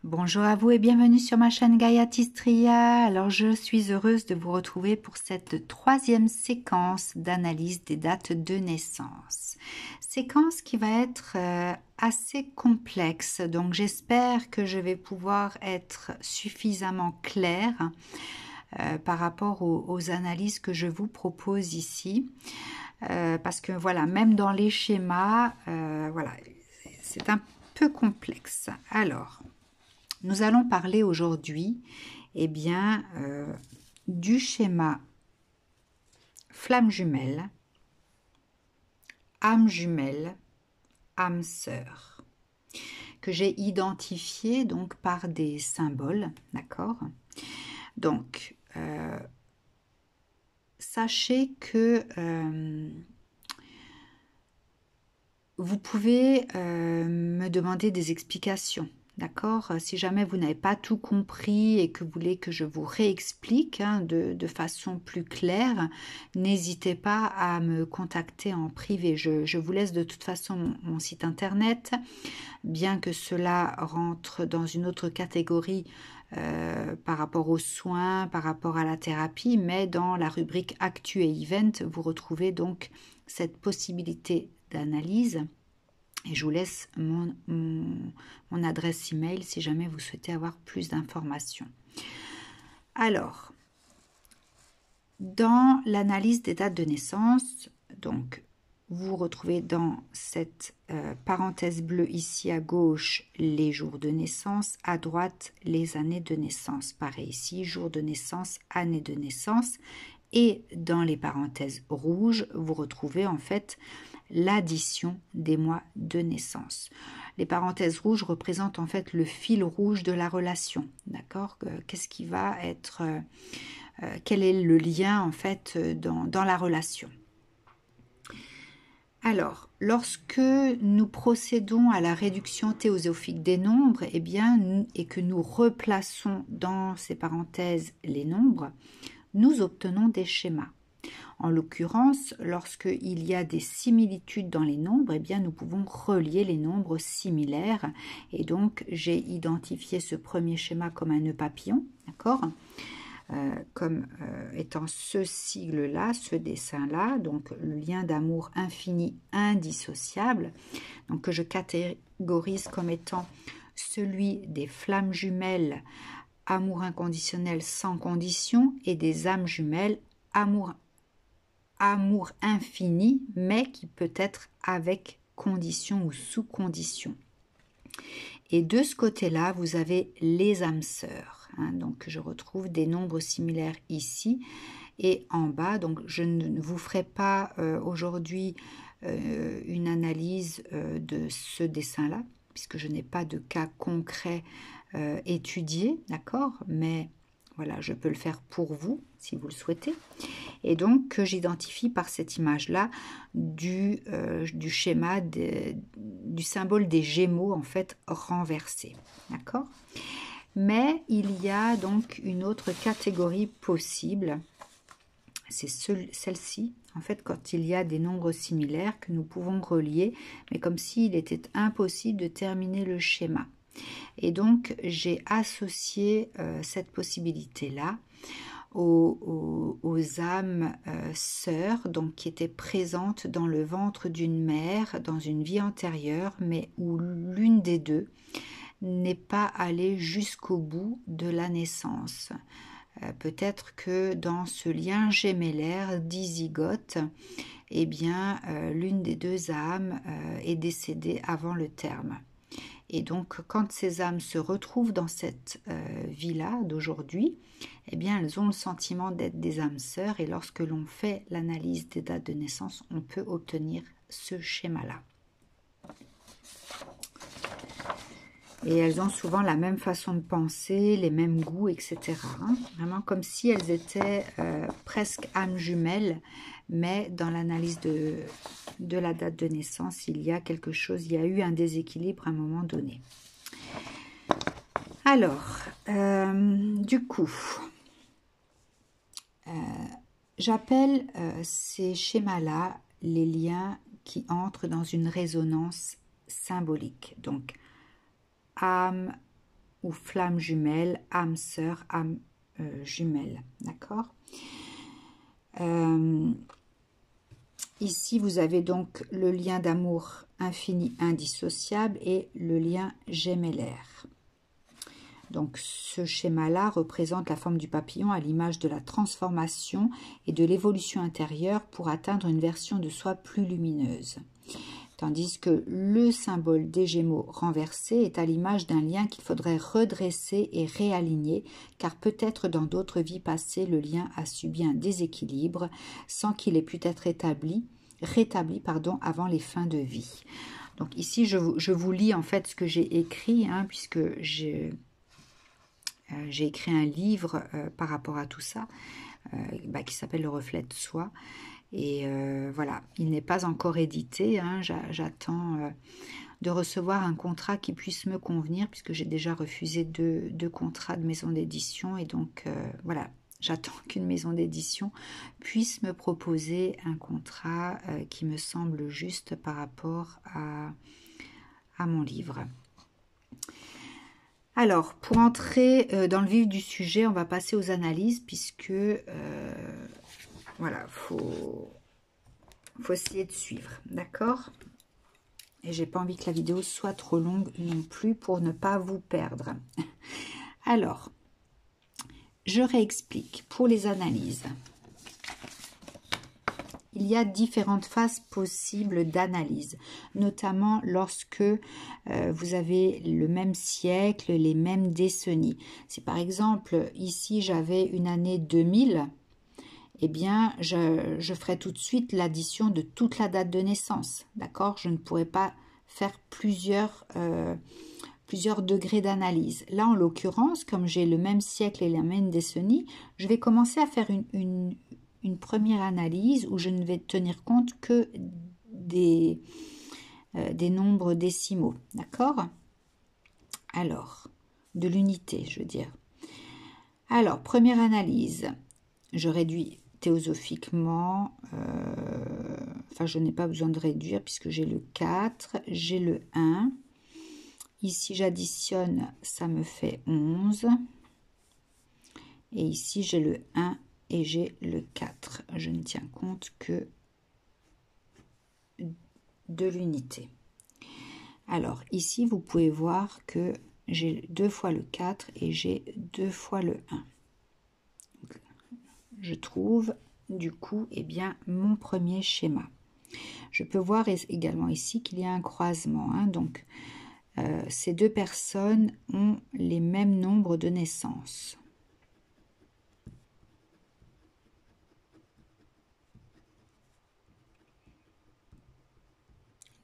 Bonjour à vous et bienvenue sur ma chaîne Gayatistria. Alors je suis heureuse de vous retrouver pour cette troisième séquence d'analyse des dates de naissance. Séquence qui va être assez complexe, donc j'espère que je vais pouvoir être suffisamment claire par rapport aux analyses que je vous propose ici. Parce que voilà, même dans les schémas, voilà, c'est un peu complexe. Alors, nous allons parler aujourd'hui du schéma flamme jumelle, âme jumelle, âme sœur, que j'ai identifié donc par des symboles, d'accord? Donc, sachez que vous pouvez me demander des explications. D'accord? Si jamais vous n'avez pas tout compris et que vous voulez que je vous réexplique de façon plus claire, n'hésitez pas à me contacter en privé. Je vous laisse de toute façon mon site internet, bien que cela rentre dans une autre catégorie par rapport aux soins, par rapport à la thérapie, mais dans la rubrique Actu et Event, vous retrouvez donc cette possibilité d'analyse. Et je vous laisse mon adresse email si jamais vous souhaitez avoir plus d'informations. Alors, dans l'analyse des dates de naissance, donc vous retrouvez dans cette parenthèse bleue ici à gauche les jours de naissance, à droite les années de naissance. Pareil ici, jour de naissance, année de naissance. Et dans les parenthèses rouges, vous retrouvez en fait l'addition des mois de naissance. Les parenthèses rouges représentent en fait le fil rouge de la relation, d'accord? Qu'est-ce qui va être, quel est le lien en fait dans la relation? Alors, lorsque nous procédons à la réduction théosophique des nombres, et que nous replaçons dans ces parenthèses les nombres, nous obtenons des schémas. En l'occurrence, lorsqu'il y a des similitudes dans les nombres, nous pouvons relier les nombres similaires. Et donc, j'ai identifié ce premier schéma comme un nœud papillon, d'accord, comme étant ce sigle-là, ce dessin-là, donc le lien d'amour infini indissociable, donc que je catégorise comme étant celui des flammes jumelles, amour inconditionnel sans condition, et des âmes jumelles, amour infini, mais qui peut être avec condition ou sous condition. Et de ce côté-là, vous avez les âmes sœurs. Donc, je retrouve des nombres similaires ici et en bas. Donc, je ne vous ferai pas aujourd'hui une analyse de ce dessin-là, puisque je n'ai pas de cas concret étudié, d'accord? Mais voilà, je peux le faire pour vous, si vous le souhaitez. Et donc, que j'identifie par cette image-là du schéma, du symbole des Gémeaux, en fait, renversé. D'accord? Mais il y a donc une autre catégorie possible. C'est celle-ci, en fait, quand il y a des nombres similaires que nous pouvons relier, mais comme s'il était impossible de terminer le schéma. Et donc, j'ai associé cette possibilité-là aux âmes sœurs, donc qui étaient présentes dans le ventre d'une mère dans une vie antérieure, mais où l'une des deux n'est pas allée jusqu'au bout de la naissance. Peut-être que dans ce lien gémellaire dizygote, l'une des deux âmes est décédée avant le terme. Et donc, quand ces âmes se retrouvent dans cette vie-là d'aujourd'hui, elles ont le sentiment d'être des âmes sœurs. Et lorsque l'on fait l'analyse des dates de naissance, on peut obtenir ce schéma-là. Et elles ont souvent la même façon de penser, les mêmes goûts, etc. Vraiment comme si elles étaient presque âmes jumelles, mais dans l'analyse de la date de naissance, il y a quelque chose, il y a eu un déséquilibre à un moment donné. Alors, du coup, j'appelle ces schémas-là les liens qui entrent dans une résonance symbolique. Donc, âme ou flamme jumelle, âme sœur, âme jumelle. D'accord? Ici, vous avez donc le lien d'amour infini indissociable et le lien gémellaire. Donc, ce schéma-là représente la forme du papillon à l'image de la transformation et de l'évolution intérieure pour atteindre une version de soi plus lumineuse. Tandis que le symbole des Gémeaux renversés est à l'image d'un lien qu'il faudrait redresser et réaligner, car peut-être dans d'autres vies passées, le lien a subi un déséquilibre sans qu'il ait pu être rétabli avant les fins de vie. Donc ici, je vous lis en fait ce que j'ai écrit, puisque j'ai écrit un livre par rapport à tout ça, qui s'appelle Le reflet de soi. Et voilà, il n'est pas encore édité. J'attends de recevoir un contrat qui puisse me convenir, puisque j'ai déjà refusé deux contrats de maison d'édition. Et donc, voilà, j'attends qu'une maison d'édition puisse me proposer un contrat qui me semble juste par rapport à mon livre. Alors, pour entrer dans le vif du sujet, on va passer aux analyses, puisque... voilà, faut essayer de suivre, d'accord? Et j'ai pas envie que la vidéo soit trop longue non plus pour ne pas vous perdre. Alors, je réexplique pour les analyses. Il y a différentes phases possibles d'analyse, notamment lorsque vous avez le même siècle, les mêmes décennies. Si par exemple, ici, j'avais une année 2000, eh bien, je ferai tout de suite l'addition de toute la date de naissance, d'accord? Je ne pourrais pas faire plusieurs degrés d'analyse. Là, en l'occurrence, comme j'ai le même siècle et la même décennie, je vais commencer à faire une première analyse où je ne vais tenir compte que des nombres décimaux, d'accord? Alors, de l'unité, je veux dire. Alors, première analyse, je réduis théosophiquement, je n'ai pas besoin de réduire puisque j'ai le 4, j'ai le 1. Ici, j'additionne, ça me fait 11. Et ici, j'ai le 1 et j'ai le 4. Je ne tiens compte que de l'unité. Alors, ici, vous pouvez voir que j'ai 2 fois le 4 et j'ai 2 fois le 1. Je trouve du coup mon premier schéma. Je peux voir également ici qu'il y a un croisement. Donc, ces deux personnes ont les mêmes nombres de naissances.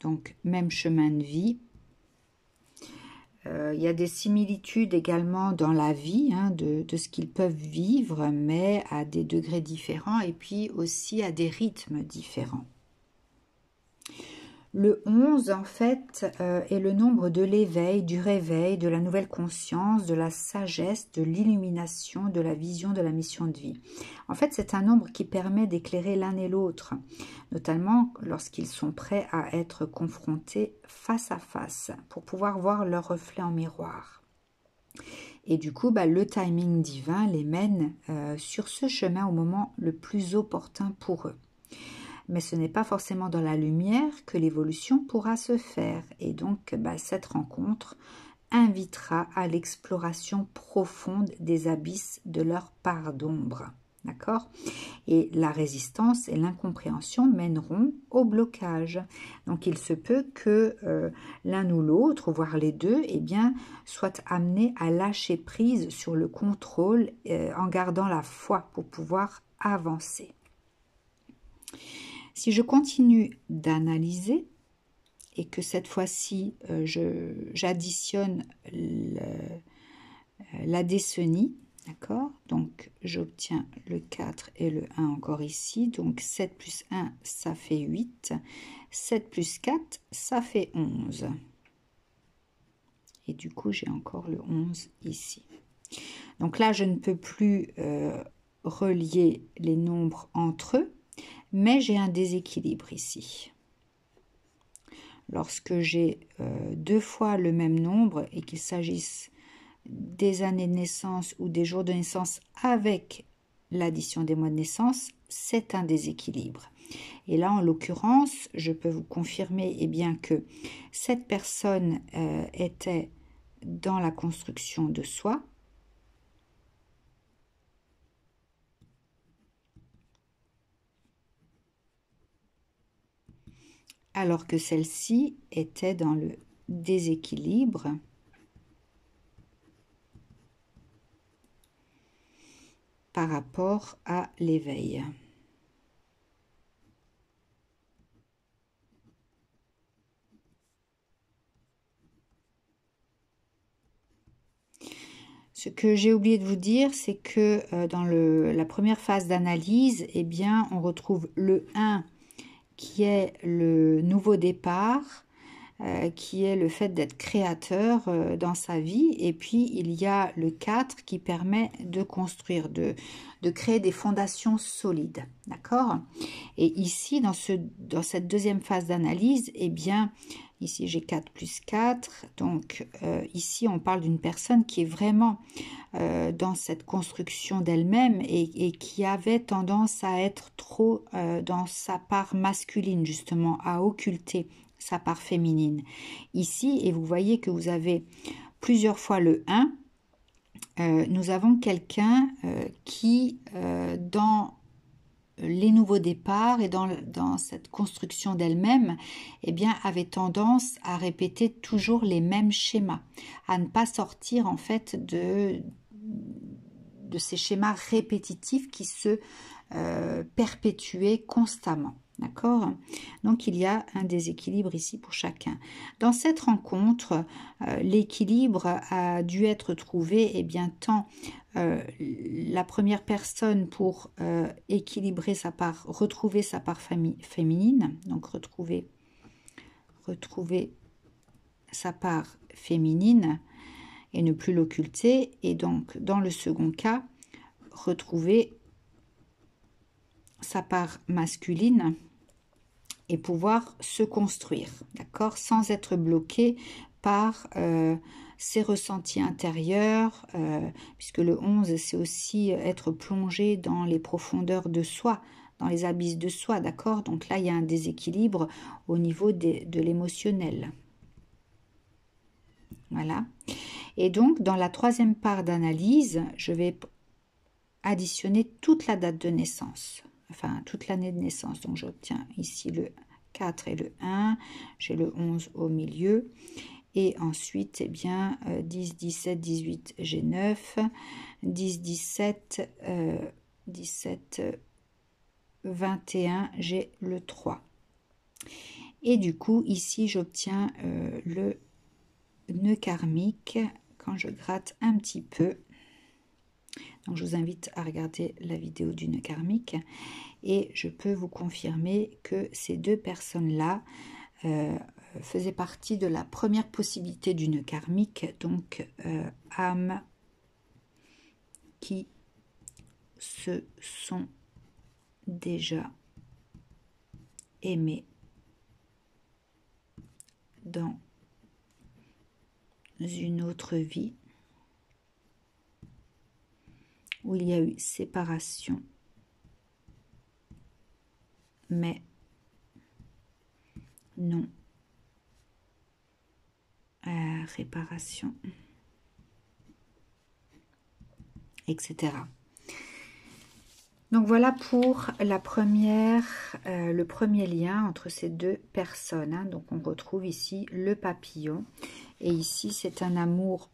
Donc, même chemin de vie. Il y a des similitudes également dans la vie, de ce qu'ils peuvent vivre, mais à des degrés différents et puis aussi à des rythmes différents. Le 11, en fait, est le nombre de l'éveil, du réveil, de la nouvelle conscience, de la sagesse, de l'illumination, de la vision de la mission de vie. En fait, c'est un nombre qui permet d'éclairer l'un et l'autre, notamment lorsqu'ils sont prêts à être confrontés face à face, pour pouvoir voir leur reflet en miroir. Et du coup, le timing divin les mène sur ce chemin au moment le plus opportun pour eux. Mais ce n'est pas forcément dans la lumière que l'évolution pourra se faire. Et donc, cette rencontre invitera à l'exploration profonde des abysses de leur part d'ombre. D'accord? Et la résistance et l'incompréhension mèneront au blocage. Donc, il se peut que l'un ou l'autre, voire les deux, soient amenés à lâcher prise sur le contrôle en gardant la foi pour pouvoir avancer. Si je continue d'analyser et que cette fois-ci, j'additionne la décennie, d'accord? Donc, j'obtiens le 4 et le 1 encore ici. Donc, 7 plus 1, ça fait 8. 7 plus 4, ça fait 11. Et du coup, j'ai encore le 11 ici. Donc là, je ne peux plus relier les nombres entre eux. Mais j'ai un déséquilibre ici. Lorsque j'ai 2 fois le même nombre et qu'il s'agisse des années de naissance ou des jours de naissance avec l'addition des mois de naissance, c'est un déséquilibre. Et là, en l'occurrence, je peux vous confirmer bien que cette personne était dans la construction de soi, alors que celle-ci était dans le déséquilibre par rapport à l'éveil. Ce que j'ai oublié de vous dire, c'est que dans la première phase d'analyse, eh bien, on retrouve le 1 qui est le nouveau départ, qui est le fait d'être créateur dans sa vie. Et puis, il y a le 4 qui permet de construire, de créer des fondations solides. D'accord? Et ici, dans cette deuxième phase d'analyse, eh bien, ici j'ai 4 plus 4. Donc, ici, on parle d'une personne qui est vraiment dans cette construction d'elle-même et qui avait tendance à être trop dans sa part masculine, justement, à occulter sa part féminine. Ici, et vous voyez que vous avez plusieurs fois le 1, nous avons quelqu'un qui, dans les nouveaux départs et dans cette construction d'elle-même, eh bien, avait tendance à répéter toujours les mêmes schémas, à ne pas sortir en fait de ces schémas répétitifs qui se perpétuaient constamment. D'accord? Donc, il y a un déséquilibre ici pour chacun. Dans cette rencontre, l'équilibre a dû être trouvé, et bien, tant la première personne pour équilibrer sa part, retrouver sa part féminine, donc retrouver sa part féminine et ne plus l'occulter, et donc, dans le second cas, retrouver sa part masculine et pouvoir se construire, d'accord, sans être bloqué par ses ressentis intérieurs, puisque le 11, c'est aussi être plongé dans les profondeurs de soi, dans les abysses de soi, d'accord. Donc là, il y a un déséquilibre au niveau de l'émotionnel. Voilà. Et donc, dans la troisième part d'analyse, je vais additionner toute la date de naissance, enfin toute l'année de naissance. Donc j'obtiens ici le 4 et le 1, j'ai le 11 au milieu, et ensuite, eh bien, 10, 17, 18, j'ai 9, 10, 17, 21, j'ai le 3. Et du coup, ici, j'obtiens le nœud karmique quand je gratte un petit peu. Donc, je vous invite à regarder la vidéo du nœud karmique et je peux vous confirmer que ces deux personnes-là faisaient partie de la première possibilité du nœud karmique, donc âmes qui se sont déjà aimées dans une autre vie où il y a eu séparation, mais non réparation, etc. Donc voilà pour la le premier lien entre ces deux personnes, hein. Donc on retrouve ici le papillon et ici c'est un amour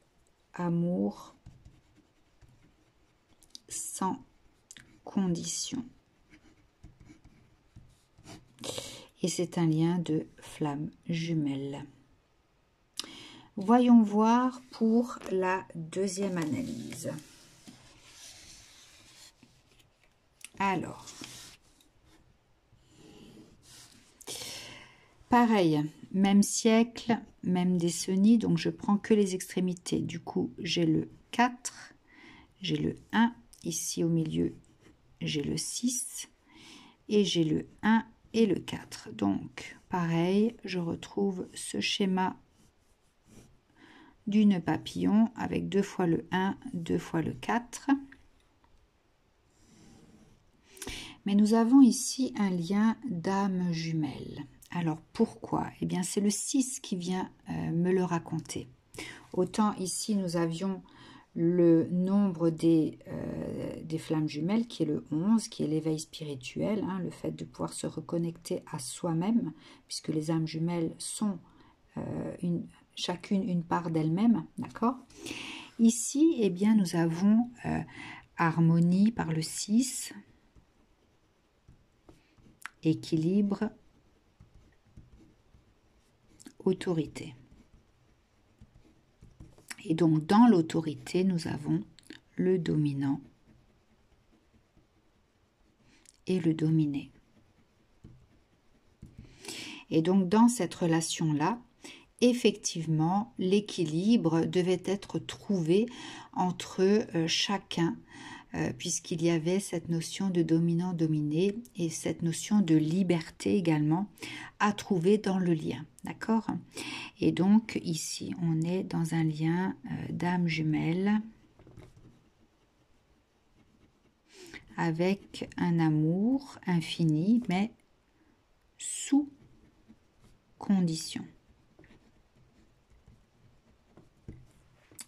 sans condition. Et c'est un lien de flamme jumelle. Voyons voir pour la deuxième analyse. Alors, pareil, même siècle, même décennie, donc je prends que les extrémités. Du coup, j'ai le 4, j'ai le 1, ici au milieu, j'ai le 6, et j'ai le 1 et le 4. Donc, pareil, je retrouve ce schéma du nœud papillon avec 2 fois le 1, 2 fois le 4. Mais nous avons ici un lien d'âme jumelle. Alors pourquoi? Eh bien c'est le 6 qui vient me le raconter. Autant ici nous avions le nombre des flammes jumelles qui est le 11, qui est l'éveil spirituel, hein, le fait de pouvoir se reconnecter à soi-même, puisque les âmes jumelles sont chacune une part d'elle-même, d'accord? Ici, eh bien, nous avons harmonie par le 6, équilibre, autorité. Et donc, dans l'autorité, nous avons le dominant et le dominé. Et donc, dans cette relation-là, effectivement, l'équilibre devait être trouvé entre chacun, puisqu'il y avait cette notion de dominant-dominé et cette notion de liberté également à trouver dans le lien, d'accord? Et donc ici, on est dans un lien d'âme jumelle avec un amour infini, mais sous condition.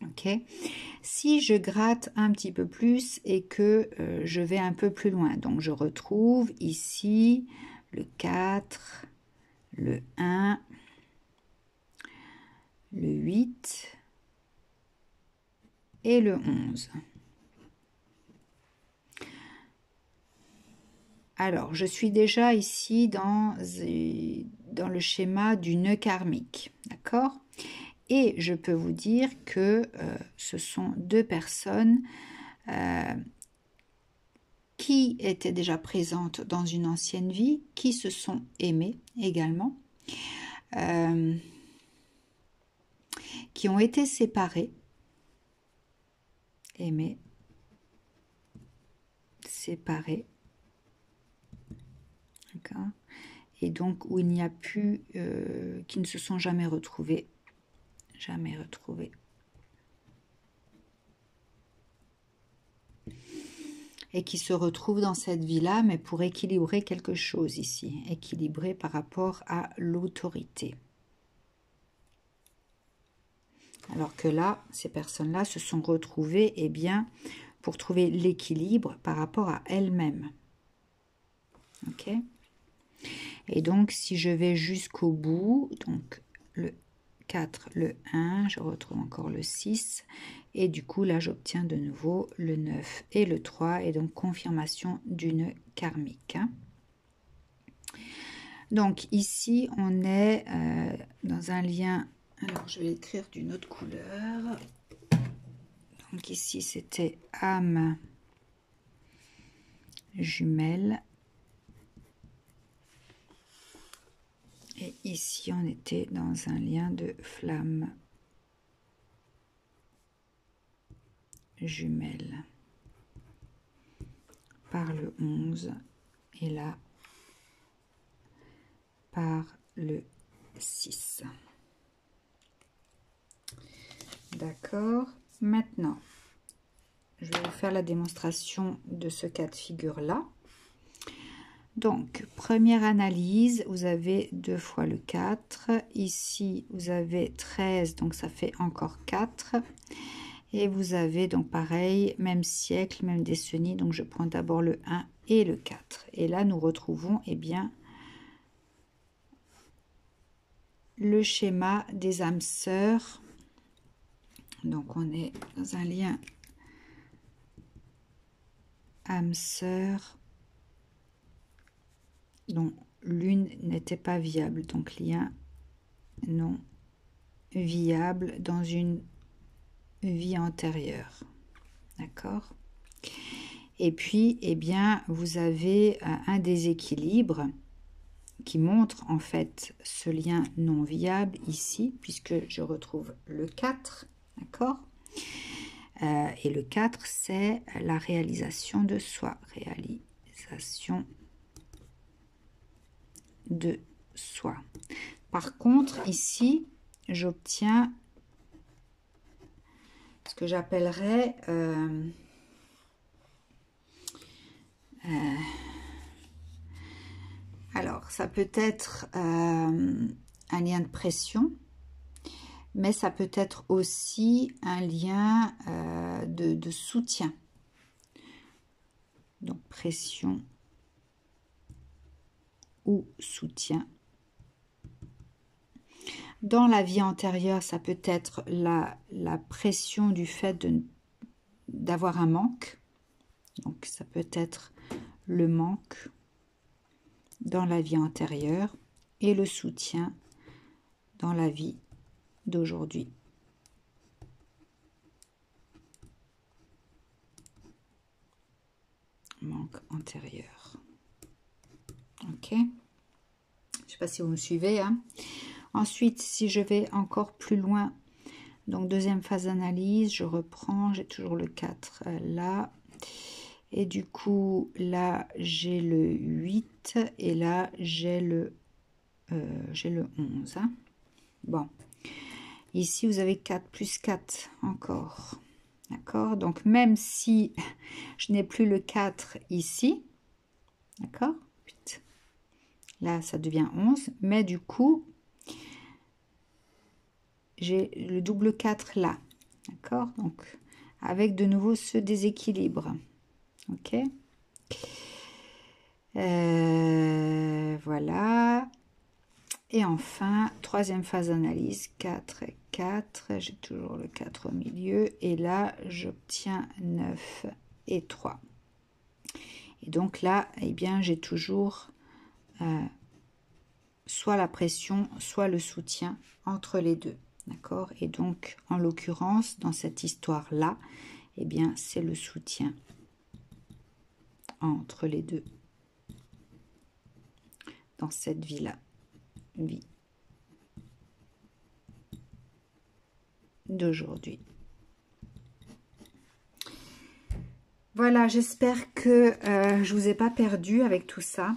Ok, si je gratte un petit peu plus et que je vais un peu plus loin, donc je retrouve ici le 4, le 1, le 8 et le 11. Alors, je suis déjà ici dans le schéma du nœud karmique, d'accord? Et je peux vous dire que ce sont deux personnes qui étaient déjà présentes dans une ancienne vie, qui se sont aimées également, qui ont été séparées, aimées, séparées, d'accord, et donc où il n'y a plus, qui ne se sont jamais retrouvées, et qui se retrouvent dans cette vie-là, mais pour équilibrer quelque chose ici, équilibrer par rapport à l'autorité. Alors que là, ces personnes-là se sont retrouvées, eh bien, pour trouver l'équilibre par rapport à elles-mêmes. Ok? Et donc, si je vais jusqu'au bout, donc le 4, le 1, je retrouve encore le 6, et du coup, là, j'obtiens de nouveau le 9 et le 3, et donc confirmation du nœud karmique. Hein. Donc, ici, on est dans un lien... Alors, je vais l'écrire d'une autre couleur. Donc, ici, c'était âme jumelle. Et ici, on était dans un lien de flamme jumelle par le 11 et là par le 6. D'accord. Maintenant, je vais vous faire la démonstration de ce cas de figure-là. Donc, première analyse, vous avez 2 fois le 4. Ici, vous avez 13, donc ça fait encore 4. Et vous avez donc pareil, même siècle, même décennie. Donc, je prends d'abord le 1 et le 4. Et là, nous retrouvons, eh bien, le schéma des âmes sœurs. Donc, on est dans un lien âme sœur dont l'une n'était pas viable. Donc, lien non viable dans une vie antérieure. D'accord? Et puis, eh bien, vous avez un déséquilibre qui montre en fait ce lien non viable ici, puisque je retrouve le 4, d'accord? Et le 4, c'est la réalisation de soi. Réalisation de soi. Par contre, ici, j'obtiens ce que j'appellerais alors, ça peut être un lien de pression, mais ça peut être aussi un lien de soutien. Donc, pression ou soutien. Dans la vie antérieure, ça peut être la pression du fait d'avoir un manque. Donc, ça peut être le manque dans la vie antérieure et le soutien dans la vie d'aujourd'hui. Manque antérieur. Ok. Je ne sais pas si vous me suivez. Hein. Ensuite, si je vais encore plus loin, donc deuxième phase d'analyse, je reprends, j'ai toujours le 4 là. Et du coup, là, j'ai le 8 et là, j'ai le 11. Hein. Bon. Ici, vous avez 4 plus 4 encore. D'accord? Donc, même si je n'ai plus le 4 ici, d'accord? Là, ça devient 11. Mais du coup, j'ai le double 4 là. D'accord? Donc, avec de nouveau ce déséquilibre. Ok? Voilà. Et enfin, troisième phase d'analyse, 4 et 4. J'ai toujours le 4 au milieu. Et là, j'obtiens 9 et 3. Et donc là, eh bien, j'ai toujours soit la pression, soit le soutien entre les deux. D'accord? Et donc, en l'occurrence, dans cette histoire-là, eh bien, c'est le soutien entre les deux. Dans cette vie-là. Vie d'aujourd'hui. Voilà, j'espère que je vous ai pas perdu avec tout ça.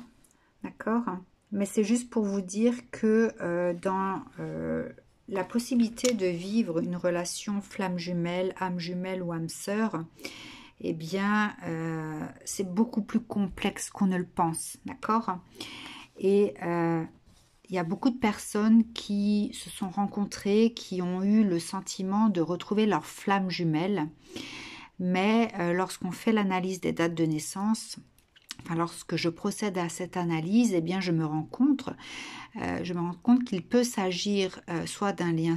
D'accord? Mais c'est juste pour vous dire que dans la possibilité de vivre une relation flamme jumelle, âme jumelle ou âme sœur, eh bien, c'est beaucoup plus complexe qu'on ne le pense. D'accord? Et il y a beaucoup de personnes qui se sont rencontrées, qui ont eu le sentiment de retrouver leur flamme jumelle. Mais lorsqu'on fait l'analyse des dates de naissance, enfin, lorsque je procède à cette analyse, eh bien, je me rends compte qu'il peut s'agir soit d'un lien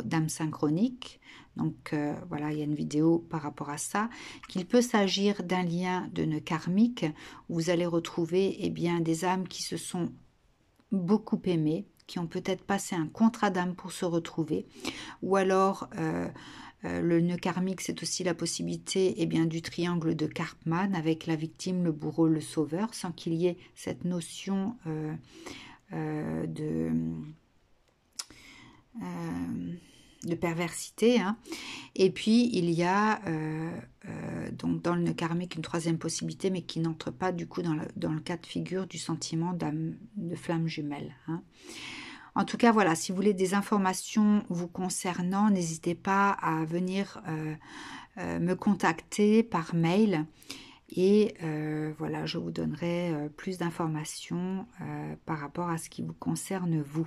d'âme synchronique, donc voilà, il y a une vidéo par rapport à ça, qu'il peut s'agir d'un lien de nœud karmique, où vous allez retrouver eh bien, des âmes qui se sont beaucoup aimées, qui ont peut-être passé un contrat d'âme pour se retrouver, ou alors le nœud karmique, c'est aussi la possibilité eh bien, du triangle de Karpman avec la victime, le bourreau, le sauveur, sans qu'il y ait cette notion de perversité. Hein. Et puis, il y a donc dans le nœud karmique une troisième possibilité, mais qui n'entre pas du coup dans le cas de figure du sentiment de flamme jumelle. Hein. En tout cas, voilà, si vous voulez des informations vous concernant, n'hésitez pas à venir me contacter par mail. Et voilà, je vous donnerai plus d'informations par rapport à ce qui vous concerne vous.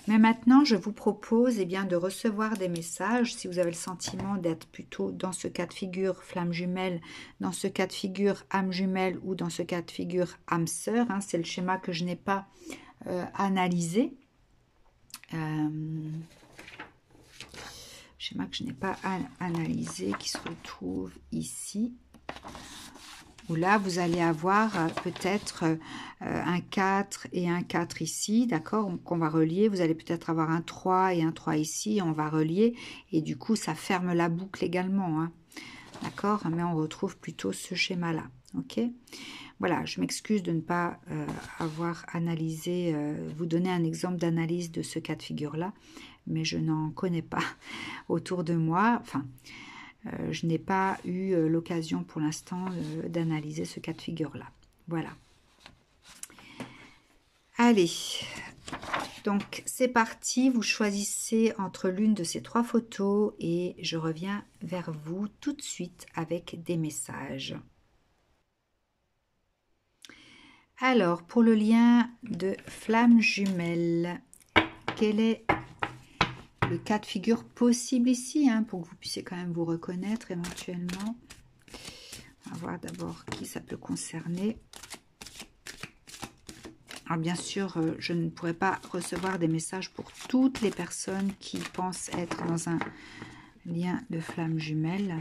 Mais maintenant, je vous propose eh bien, de recevoir des messages. Si vous avez le sentiment d'être plutôt dans ce cas de figure flamme jumelle, dans ce cas de figure âme jumelle ou dans ce cas de figure âme sœur, hein, c'est le schéma que je n'ai pas analysé. Schéma que je n'ai pas analysé, qui se retrouve ici. Où là, vous allez avoir peut-être un 4 et un 4 ici, d'accord, qu'on va relier. Vous allez peut-être avoir un 3 et un 3 ici, on va relier. Et du coup, ça ferme la boucle également, hein, d'accord. Mais on retrouve plutôt ce schéma-là, ok. Voilà, je m'excuse de ne pas avoir analysé, vous donner un exemple d'analyse de ce cas de figure-là, mais je n'en connais pas autour de moi. Enfin, je n'ai pas eu l'occasion pour l'instant d'analyser ce cas de figure-là. Voilà. Allez, Donc, c'est parti. Vous choisissez entre l'une de ces 3 photos et je reviens vers vous tout de suite avec des messages. Alors, pour le lien de flamme jumelle, quel est le cas de figure possible ici, hein, pour que vous puissiez quand même vous reconnaître éventuellement? On va voir d'abord qui ça peut concerner. Alors bien sûr, je ne pourrai pas recevoir des messages pour toutes les personnes qui pensent être dans un lien de flamme jumelle.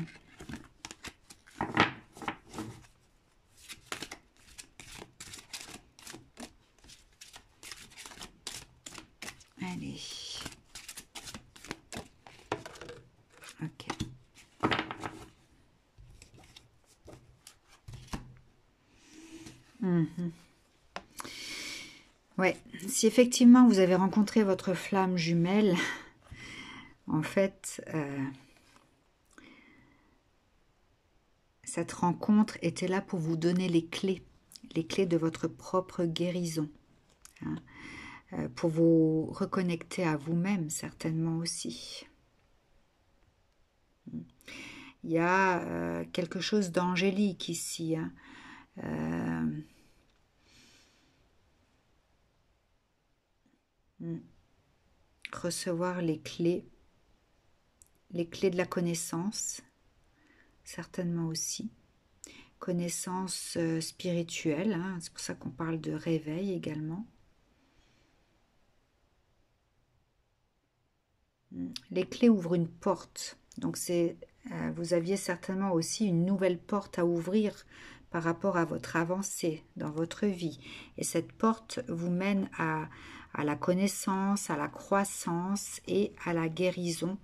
Allez. Ok. Ouais, si effectivement vous avez rencontré votre flamme jumelle, en fait, cette rencontre était là pour vous donner les clés de votre propre guérison, hein, pour vous reconnecter à vous-même certainement aussi. Il y a quelque chose d'angélique ici, hein. Recevoir les clés de la connaissance, certainement aussi. Connaissance spirituelle, hein, c'est pour ça qu'on parle de réveil également. Les clés ouvrent une porte, donc vous aviez certainement aussi une nouvelle porte à ouvrir par rapport à votre avancée dans votre vie. Et cette porte vous mène à la connaissance, à la croissance et à la guérison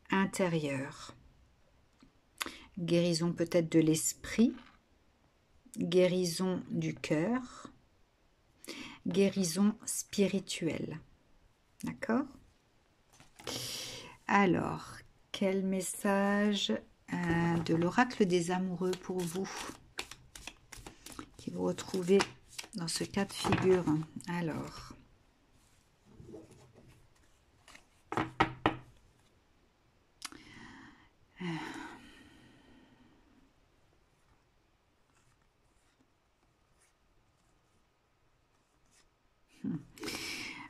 intérieure. Guérison peut-être de l'esprit, guérison du cœur, guérison spirituelle. D'accord ? Alors, quel message de l'oracle des amoureux pour vous qui vous retrouvez dans ce cas de figure? Alors,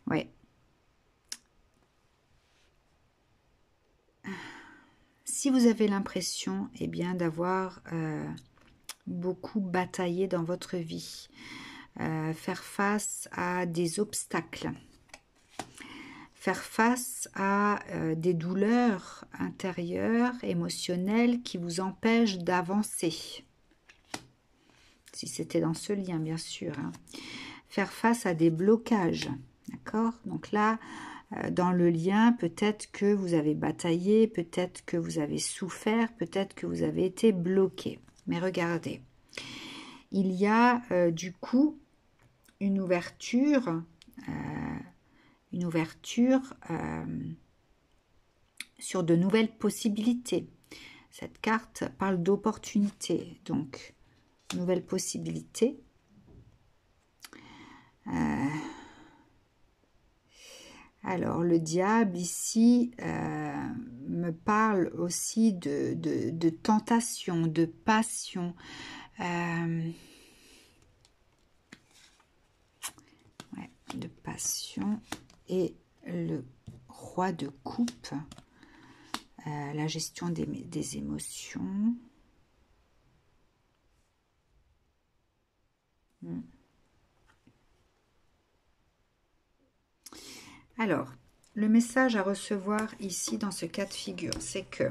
ouais. Si vous avez l'impression, eh bien, d'avoir beaucoup bataillé dans votre vie, faire face à des obstacles, faire face à des douleurs intérieures, émotionnelles qui vous empêchent d'avancer. Si c'était dans ce lien, bien sûr. Hein. Faire face à des blocages, d'accord? Donc là, dans le lien, peut-être que vous avez bataillé, peut-être que vous avez souffert, peut-être que vous avez été bloqué. Mais regardez, il y a du coup une ouverture sur de nouvelles possibilités. Cette carte parle d'opportunités, donc nouvelles possibilités. Alors, le diable ici me parle aussi de tentation, de passion. De passion. Et le roi de coupe, la gestion des émotions. Alors, le message à recevoir ici dans ce cas de figure, c'est que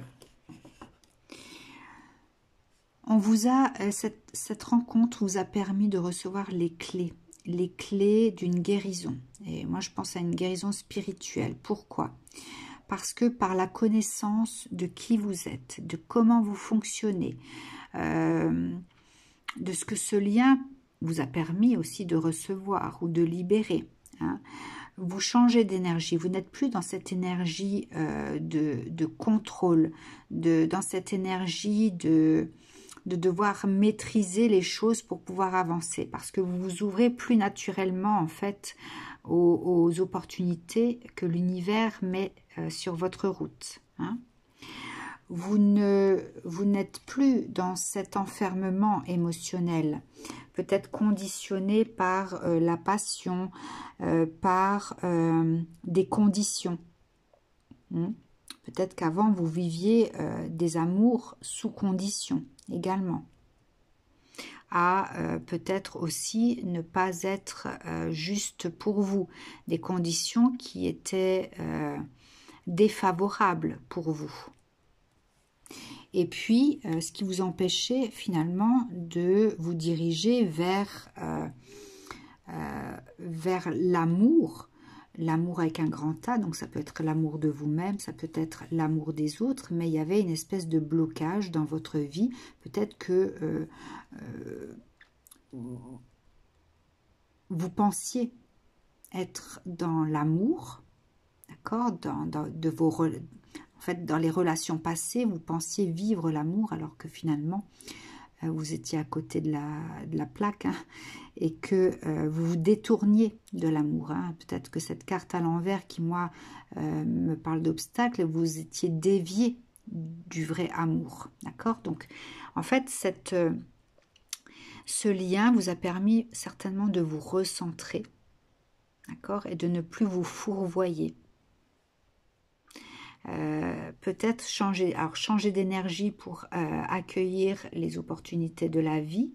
cette rencontre vous a permis de recevoir les clés d'une guérison. Et moi, je pense à une guérison spirituelle. Pourquoi? Parce que par la connaissance de qui vous êtes, de comment vous fonctionnez, de ce que ce lien vous a permis aussi de recevoir ou de libérer, hein, vous changez d'énergie, vous n'êtes plus dans cette énergie de contrôle, dans cette énergie de devoir maîtriser les choses pour pouvoir avancer, parce que vous vous ouvrez plus naturellement en fait aux opportunités que l'univers met sur votre route. Hein. Vous n'êtes plus dans cet enfermement émotionnel, peut-être conditionné par la passion, par des conditions. Peut-être qu'avant, vous viviez des amours sous condition également. À peut-être aussi ne pas être juste pour vous, des conditions qui étaient défavorables pour vous. Et puis, ce qui vous empêchait finalement de vous diriger vers l'amour, l'amour avec un grand A, donc ça peut être l'amour de vous-même, ça peut être l'amour des autres, mais il y avait une espèce de blocage dans votre vie. Peut-être que vous pensiez être dans l'amour, d'accord, en fait, dans les relations passées, vous pensiez vivre l'amour alors que finalement, vous étiez à côté de la plaque, hein, et que vous vous détourniez de l'amour. Hein. Peut-être que cette carte à l'envers qui, moi, me parle d'obstacles, vous étiez dévié du vrai amour. D'accord? Donc, en fait, ce lien vous a permis certainement de vous recentrer, d'accord, et de ne plus vous fourvoyer. Peut-être changer d'énergie pour accueillir les opportunités de la vie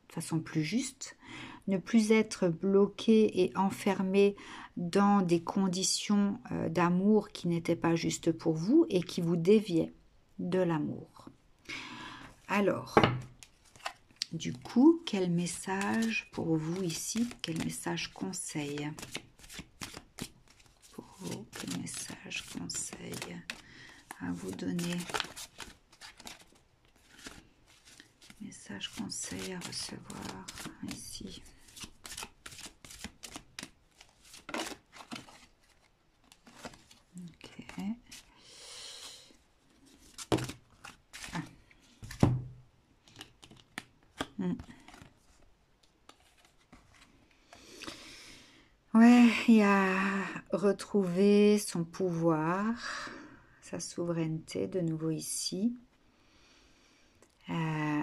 de façon plus juste, ne plus être bloqué et enfermé dans des conditions d'amour qui n'étaient pas justes pour vous et qui vous déviaient de l'amour. Alors, du coup, quel message pour vous ici? Quel message conseil? Quel message, conseil à vous donner? Message, conseil à recevoir ici. Ok. Ah. Ouais, il y a retrouver son pouvoir, sa souveraineté de nouveau ici.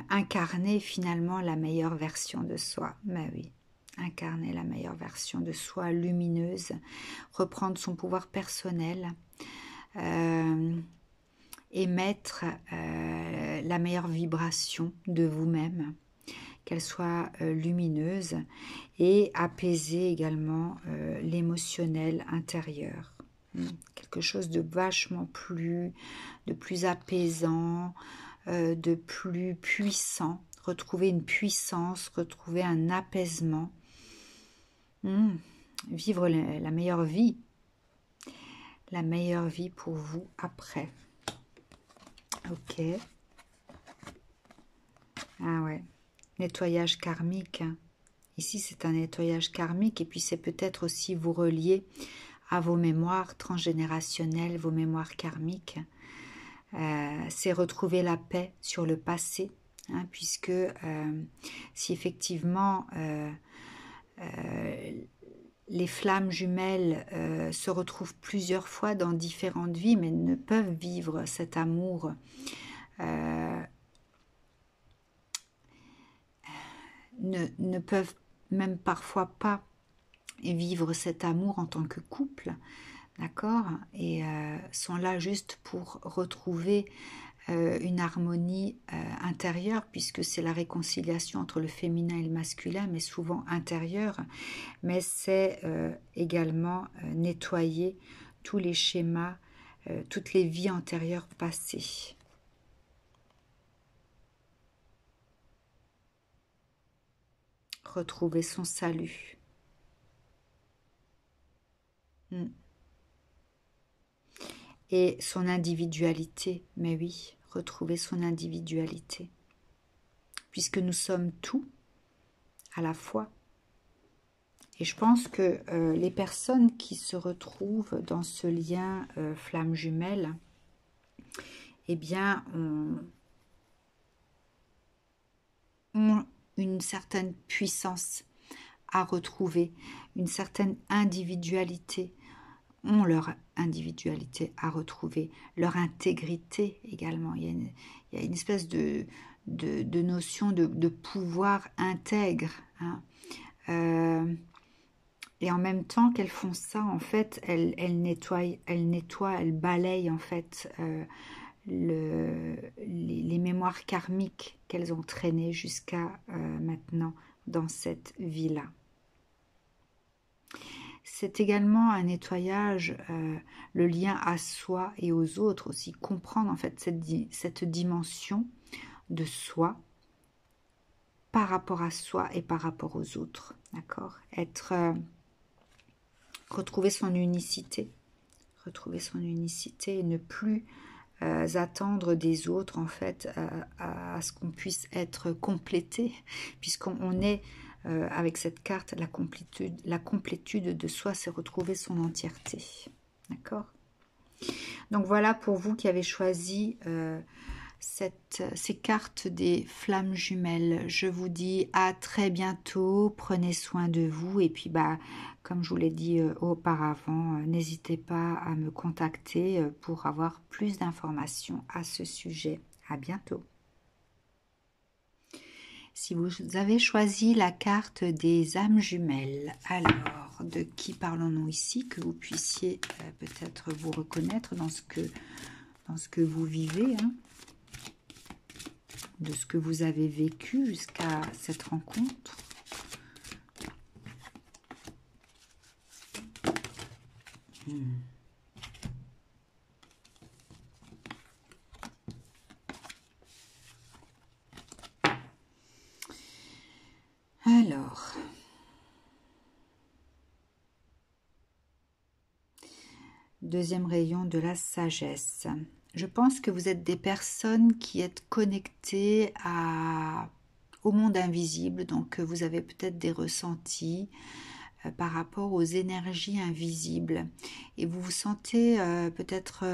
Incarner finalement la meilleure version de soi. Mais oui, incarner la meilleure version de soi, lumineuse, reprendre son pouvoir personnel, émettre la meilleure vibration de vous-même, qu'elle soit lumineuse, et apaiser également l'émotionnel intérieur. Quelque chose de vachement plus apaisant, de plus puissant, retrouver une puissance, retrouver un apaisement, vivre la meilleure vie pour vous après. Ok. Ah ouais, nettoyage karmique. Ici, c'est un nettoyage karmique et puis c'est peut-être aussi vous relier à vos mémoires transgénérationnelles, vos mémoires karmiques. C'est retrouver la paix sur le passé, hein, puisque si effectivement les flammes jumelles se retrouvent plusieurs fois dans différentes vies, mais ne peuvent vivre cet amour ne peuvent même parfois pas vivre cet amour en tant que couple, d'accord, et sont là juste pour retrouver une harmonie intérieure, puisque c'est la réconciliation entre le féminin et le masculin, mais souvent intérieure, mais c'est également nettoyer tous les schémas, toutes les vies antérieures passées. Retrouver son salut. Et son individualité, mais oui, retrouver son individualité. Puisque nous sommes tout à la fois. Et je pense que les personnes qui se retrouvent dans ce lien flamme jumelle, eh bien, ont une certaine puissance à retrouver une certaine individualité, ont leur individualité à retrouver, leur intégrité également. Il y a une espèce de notion de pouvoir intègre, hein. Et en même temps qu'elles font ça, en fait, elles nettoient, elles balayent en fait les mémoires karmiques qu'elles ont traînées jusqu'à maintenant dans cette vie-là. C'est également un nettoyage, le lien à soi et aux autres aussi, comprendre en fait cette dimension de soi par rapport à soi et par rapport aux autres, d'accord? Retrouver son unicité et ne plus attendre des autres en fait à ce qu'on puisse être complété, puisqu'on est avec cette carte la complétude de soi, c'est retrouver son entièreté, d'accord? Donc voilà pour vous qui avez choisi ces cartes des flammes jumelles. Je vous dis à très bientôt, prenez soin de vous et puis comme je vous l'ai dit auparavant, n'hésitez pas à me contacter pour avoir plus d'informations à ce sujet. À bientôt. Si vous avez choisi la carte des âmes jumelles, alors de qui parlons-nous ici, que vous puissiez peut-être vous reconnaître dans ce que vous vivez, hein, de ce que vous avez vécu jusqu'à cette rencontre. Alors, deuxième rayon de la sagesse. Je pense que vous êtes des personnes qui êtes connectées au monde invisible, donc vous avez peut-être des ressentis par rapport aux énergies invisibles et vous vous sentez peut-être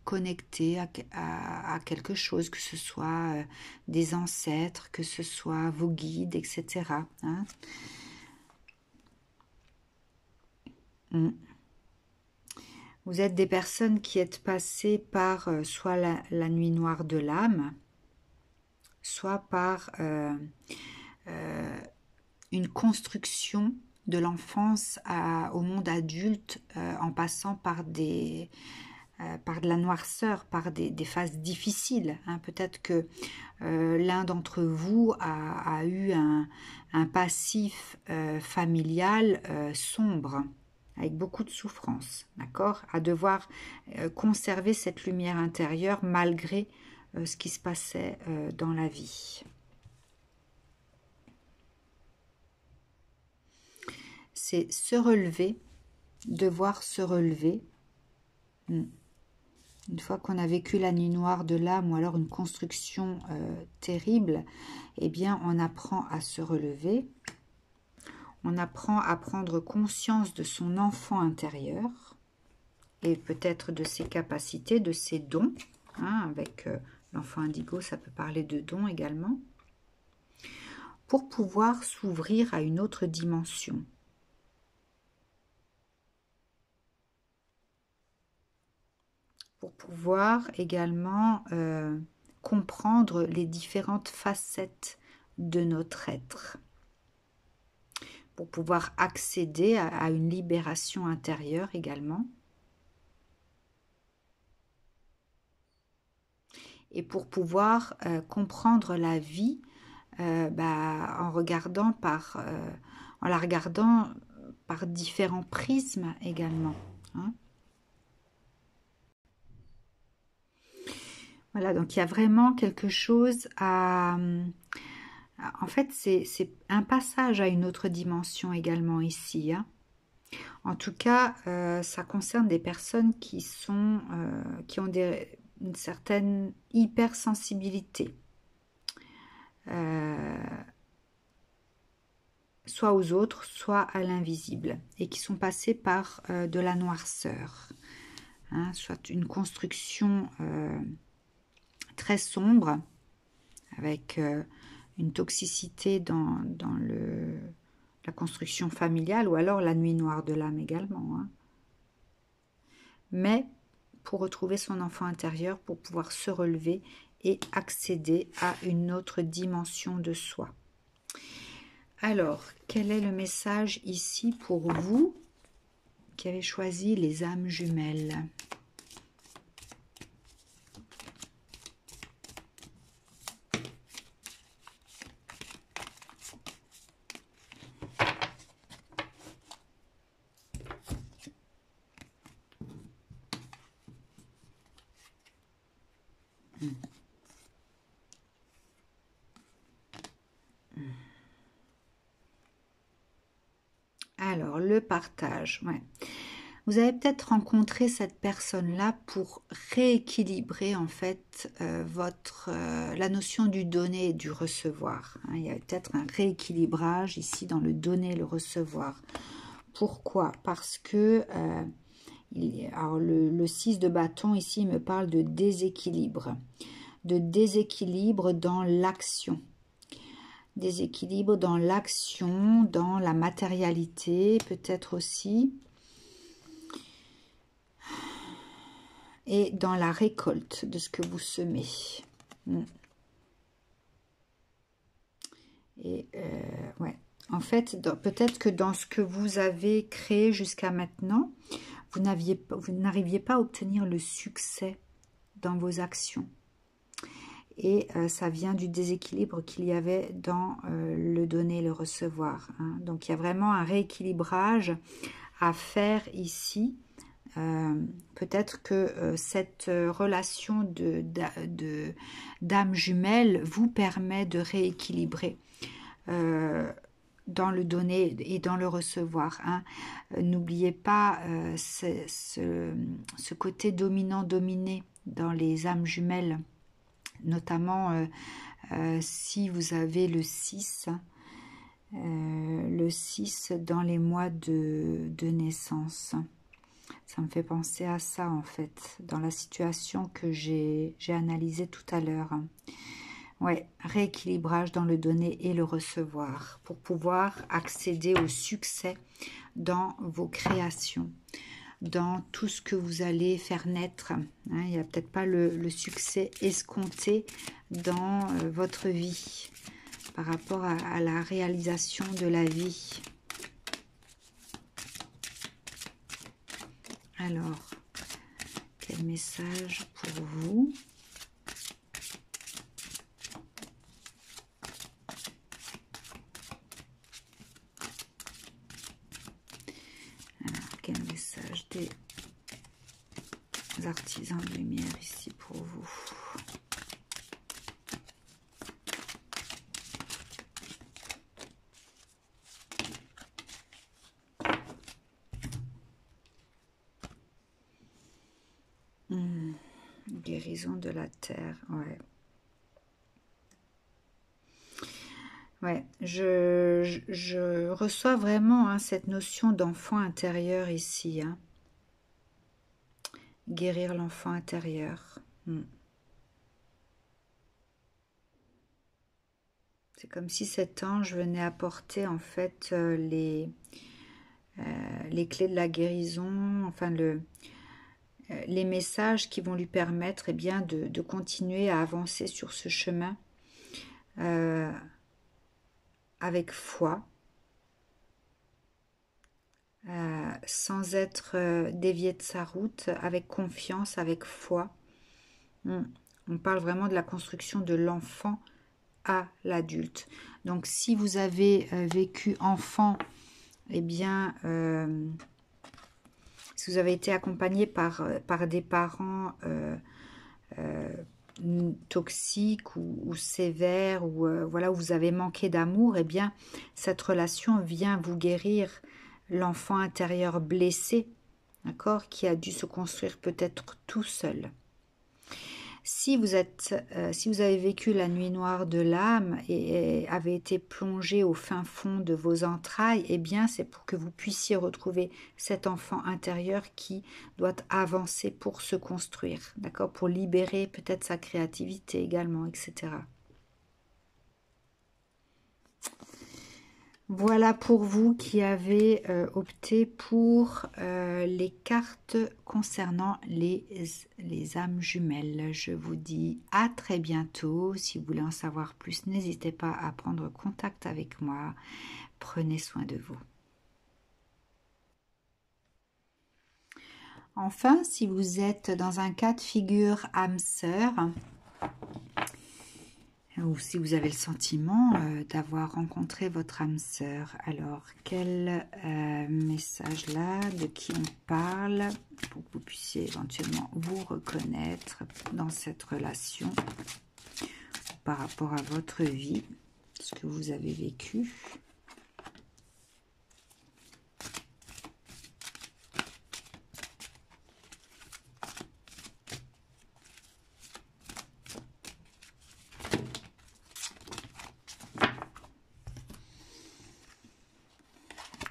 connecté à quelque chose, que ce soit des ancêtres, que ce soit vos guides, etc. Hein. Vous êtes des personnes qui êtes passées par soit la nuit noire de l'âme, soit par une construction de l'enfance au monde adulte en passant par de la noirceur, par des phases difficiles. Hein. Peut-être que l'un d'entre vous a eu un passif familial sombre, avec beaucoup de souffrance, d'accord? À devoir conserver cette lumière intérieure malgré ce qui se passait dans la vie. C'est se relever, devoir se relever. Une fois qu'on a vécu la nuit noire de l'âme ou alors une construction terrible, eh bien on apprend à se relever. On apprend à prendre conscience de son enfant intérieur et peut-être de ses capacités, de ses dons. Hein, avec l'enfant indigo, ça peut parler de dons également. Pour pouvoir s'ouvrir à une autre dimension. Pour pouvoir également comprendre les différentes facettes de notre être. Pour pouvoir accéder à une libération intérieure également. Et pour pouvoir comprendre la vie en la regardant par différents prismes également. Hein. Voilà, donc il y a vraiment quelque chose à... En fait, c'est un passage à une autre dimension également ici. Hein. En tout cas, ça concerne des personnes qui ont une certaine hypersensibilité. Soit aux autres, soit à l'invisible. Et qui sont passées par de la noirceur. Hein, soit une construction très sombre, avec une toxicité dans la construction familiale, ou alors la nuit noire de l'âme également, hein. Mais pour retrouver son enfant intérieur, pour pouvoir se relever et accéder à une autre dimension de soi. Alors, quel est le message ici pour vous qui avez choisi les âmes jumelles? Alors, le partage, ouais. Vous avez peut-être rencontré cette personne-là pour rééquilibrer en fait la notion du donner et du recevoir, hein. Il y a peut-être un rééquilibrage ici dans le donner et le recevoir. Pourquoi? Parce que alors le 6 de bâton ici me parle de déséquilibre dans l'action. Déséquilibre dans l'action, dans la matérialité peut-être aussi. Et dans la récolte de ce que vous semez. Et ouais, en fait, peut-être que dans ce que vous avez créé jusqu'à maintenant, vous n'arriviez pas à obtenir le succès dans vos actions. Et ça vient du déséquilibre qu'il y avait dans le donner et le recevoir, hein. Donc il y a vraiment un rééquilibrage à faire ici. Peut-être que cette relation d'âme jumelle vous permet de rééquilibrer dans le donner et dans le recevoir, hein. N'oubliez pas ce côté dominant-dominé dans les âmes jumelles, notamment si vous avez le 6 dans les mois de naissance. Ça me fait penser à ça, en fait, dans la situation que j'ai analysée tout à l'heure. Ouais, rééquilibrage dans le donner et le recevoir pour pouvoir accéder au succès dans vos créations, dans tout ce que vous allez faire naître, hein. Il n'y a peut-être pas le succès escompté dans votre vie par rapport à la réalisation de la vie. Alors, quel message pour vous? Alors, quel message des artisans de lumière ici pour vous? Guérison de la terre, ouais. Ouais, je reçois vraiment, hein, cette notion d'enfant intérieur ici, hein. Guérir l'enfant intérieur. C'est comme si cet ange venait apporter en fait les clés de la guérison, enfin les messages qui vont lui permettre, eh bien, de continuer à avancer sur ce chemin avec foi, sans être dévié de sa route, avec confiance, avec foi. On parle vraiment de la construction de l'enfant à l'adulte. Donc si vous avez vécu enfant, eh bien, si vous avez été accompagné par des parents toxiques ou sévères, ou voilà, où vous avez manqué d'amour, eh bien, cette relation vient vous guérir l'enfant intérieur blessé, d'accord, qui a dû se construire peut-être tout seul. Si vous avez vécu la nuit noire de l'âme et avez été plongé au fin fond de vos entrailles, eh bien c'est pour que vous puissiez retrouver cet enfant intérieur qui doit avancer pour se construire, d'accord, pour libérer peut-être sa créativité également, etc. Voilà pour vous qui avez opté pour les cartes concernant les âmes jumelles. Je vous dis à très bientôt. Si vous voulez en savoir plus, n'hésitez pas à prendre contact avec moi. Prenez soin de vous. Enfin, si vous êtes dans un cas de figure âme sœur, ou si vous avez le sentiment d'avoir rencontré votre âme sœur, alors quel message là, de qui on parle, pour que vous puissiez éventuellement vous reconnaître dans cette relation par rapport à votre vie, ce que vous avez vécu.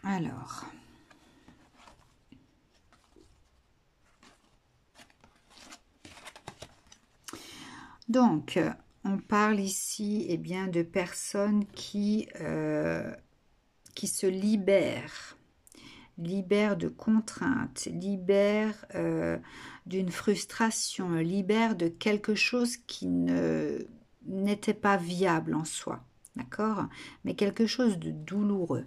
Alors, donc, on parle ici eh bien, de personnes qui se libèrent de contraintes, libèrent d'une frustration, libèrent de quelque chose qui n'était pas viable en soi, d'accord? Mais quelque chose de douloureux.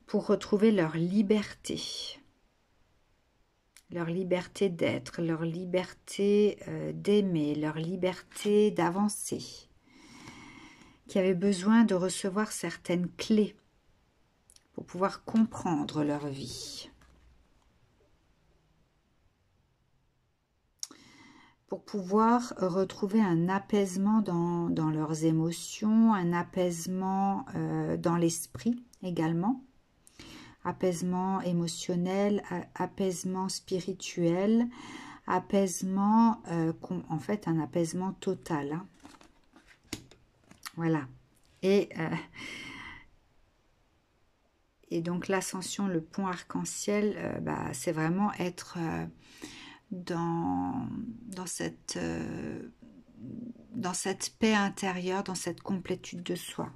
Pour retrouver leur liberté d'être, leur liberté d'aimer, leur liberté d'avancer, qui avaient besoin de recevoir certaines clés pour pouvoir comprendre leur vie, pour pouvoir retrouver un apaisement dans leurs émotions, un apaisement dans l'esprit également, apaisement émotionnel, apaisement spirituel, apaisement, en fait un apaisement total. Hein. Voilà. Et donc l'ascension, le pont arc-en-ciel, c'est vraiment être dans cette paix intérieure, dans cette complétude de soi.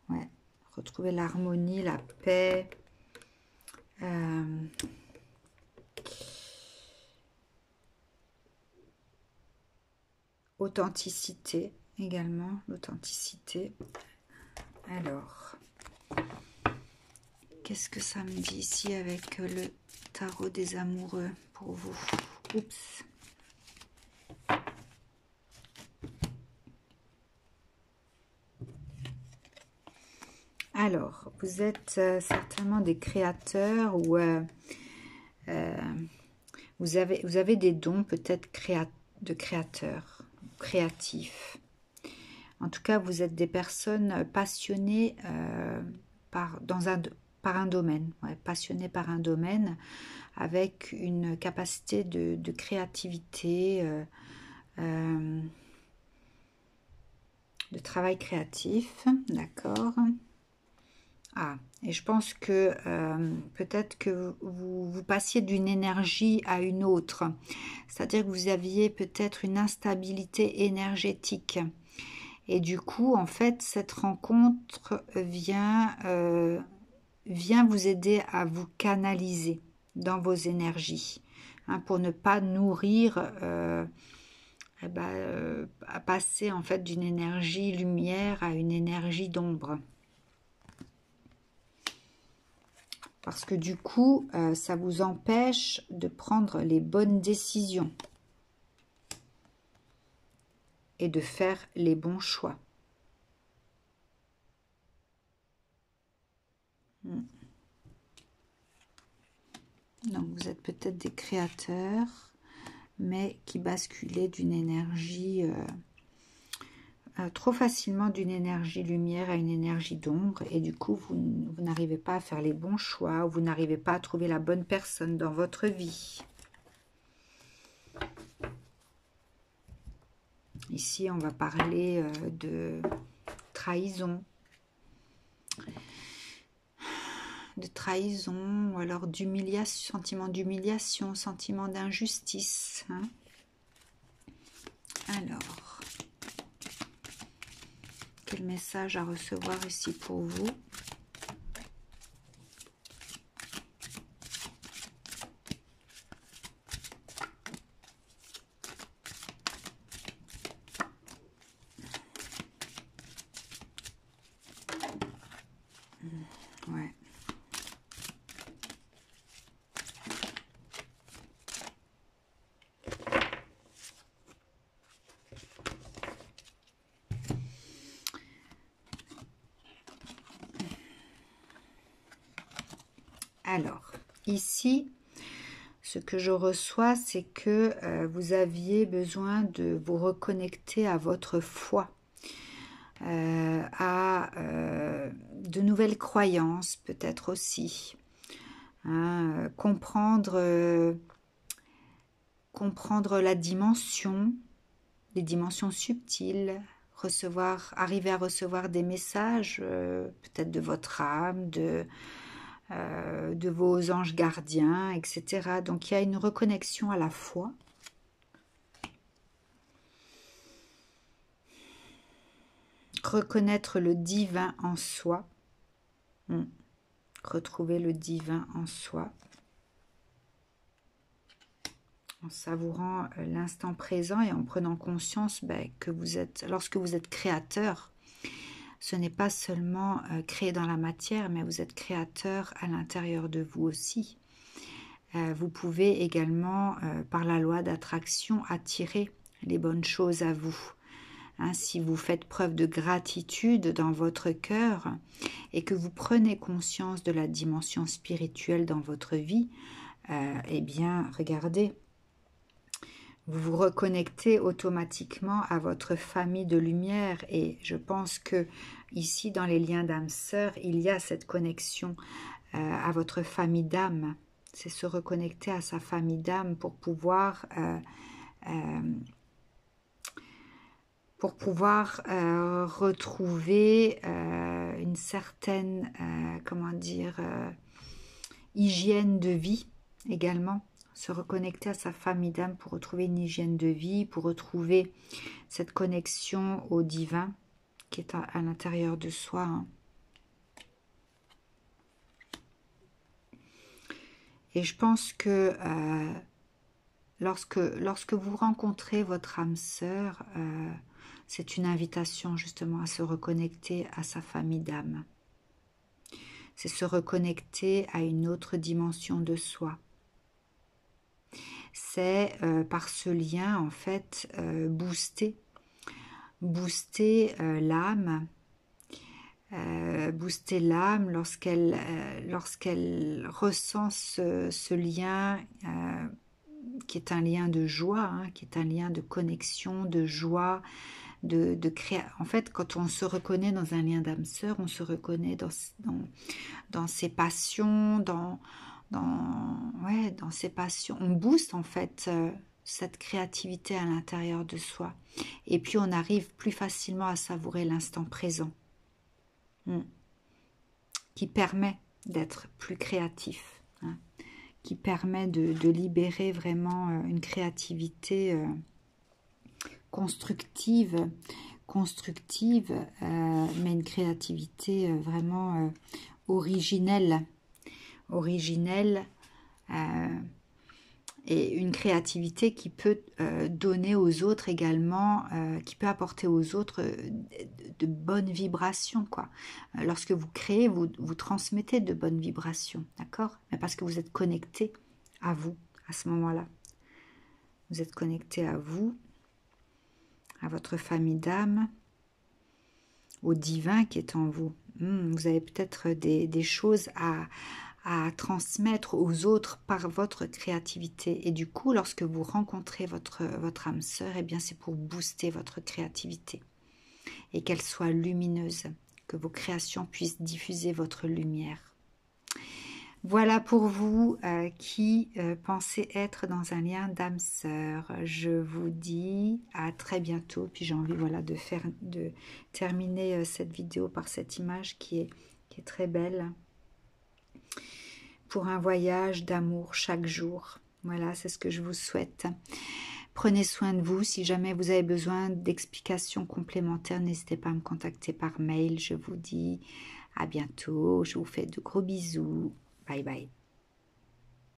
Ouais. Retrouver l'harmonie, la paix. Authenticité également, l'authenticité. Alors, qu'est-ce que ça me dit ici avec le tarot des amoureux pour vous? Oups. Alors, vous êtes certainement des créateurs ou vous avez des dons peut-être de créateurs, créatifs. En tout cas, vous êtes des personnes passionnées par un domaine, ouais, passionnées par un domaine, avec une capacité de créativité, de travail créatif, d'accord. Ah, et je pense que peut-être que vous passiez d'une énergie à une autre. C'est-à-dire que vous aviez peut-être une instabilité énergétique. Et du coup, en fait, cette rencontre vient vous aider à vous canaliser dans vos énergies. Hein, pour ne pas nourrir, à passer en fait d'une énergie lumière à une énergie d'ombre. Parce que du coup, ça vous empêche de prendre les bonnes décisions et de faire les bons choix. Donc, vous êtes peut-être des créateurs, mais qui basculaient d'une énergie, trop facilement d'une énergie lumière à une énergie d'ombre. Et du coup, vous n'arrivez pas à faire les bons choix, ou vous n'arrivez pas à trouver la bonne personne dans votre vie. Ici, on va parler de trahison. Ou alors d'humiliation, sentiment d'humiliation, sentiment d'injustice. Hein. Alors, Quel message à recevoir ici pour vous? Ouais. Alors, ici, ce que je reçois, c'est que vous aviez besoin de vous reconnecter à votre foi, à de nouvelles croyances peut-être aussi, hein, comprendre la dimension, les dimensions subtiles, arriver à recevoir des messages peut-être de votre âme, de vos anges gardiens, etc. Donc il y a une reconnexion à la foi. Reconnaître le divin en soi. Retrouver le divin en soi. En savourant l'instant présent et en prenant conscience que lorsque vous êtes créateur, ce n'est pas seulement créé dans la matière, mais vous êtes créateur à l'intérieur de vous aussi. Vous pouvez également, par la loi d'attraction, attirer les bonnes choses à vous. Hein, si vous faites preuve de gratitude dans votre cœur et que vous prenez conscience de la dimension spirituelle dans votre vie, eh bien, regardez, vous vous reconnectez automatiquement à votre famille de lumière et je pense que ici, dans les liens d'âme sœur, il y a cette connexion à votre famille d'âme. C'est se reconnecter à sa famille d'âme pour pouvoir retrouver une certaine, comment dire, hygiène de vie également. Se reconnecter à sa famille d'âme pour retrouver une hygiène de vie, pour retrouver cette connexion au divin qui est à l'intérieur de soi. Hein. Et je pense que lorsque vous rencontrez votre âme sœur, c'est une invitation justement à se reconnecter à sa famille d'âme. C'est se reconnecter à une autre dimension de soi. C'est par ce lien en fait booster l'âme, lorsqu'elle ressent ce lien qui est un lien de joie, hein, qui est un lien de connexion, de joie, en fait, quand on se reconnaît dans un lien d'âme sœur, on se reconnaît dans ses passions, dans ses passions. On booste en fait cette créativité à l'intérieur de soi. Et puis on arrive plus facilement à savourer l'instant présent, qui permet d'être plus créatif, hein, qui permet de libérer vraiment une créativité constructive, mais une créativité vraiment originelle, et une créativité qui peut donner aux autres également, qui peut apporter aux autres de bonnes vibrations, quoi. Lorsque vous créez, vous transmettez de bonnes vibrations, d'accord? Parce que vous êtes connecté à vous, à ce moment-là. Vous êtes connecté à vous, à votre famille d'âme, au divin qui est en vous. Vous avez peut-être des choses à transmettre aux autres par votre créativité. Et du coup, lorsque vous rencontrez votre âme sœur, eh bien, c'est pour booster votre créativité et qu'elle soit lumineuse, que vos créations puissent diffuser votre lumière. Voilà pour vous qui pensez être dans un lien d'âme sœur. Je vous dis à très bientôt. Puis j'ai envie de terminer cette vidéo par cette image qui est très belle. Pour un voyage d'amour chaque jour. Voilà, c'est ce que je vous souhaite. Prenez soin de vous. Si jamais vous avez besoin d'explications complémentaires, n'hésitez pas à me contacter par mail. Je vous dis à bientôt. Je vous fais de gros bisous. Bye bye.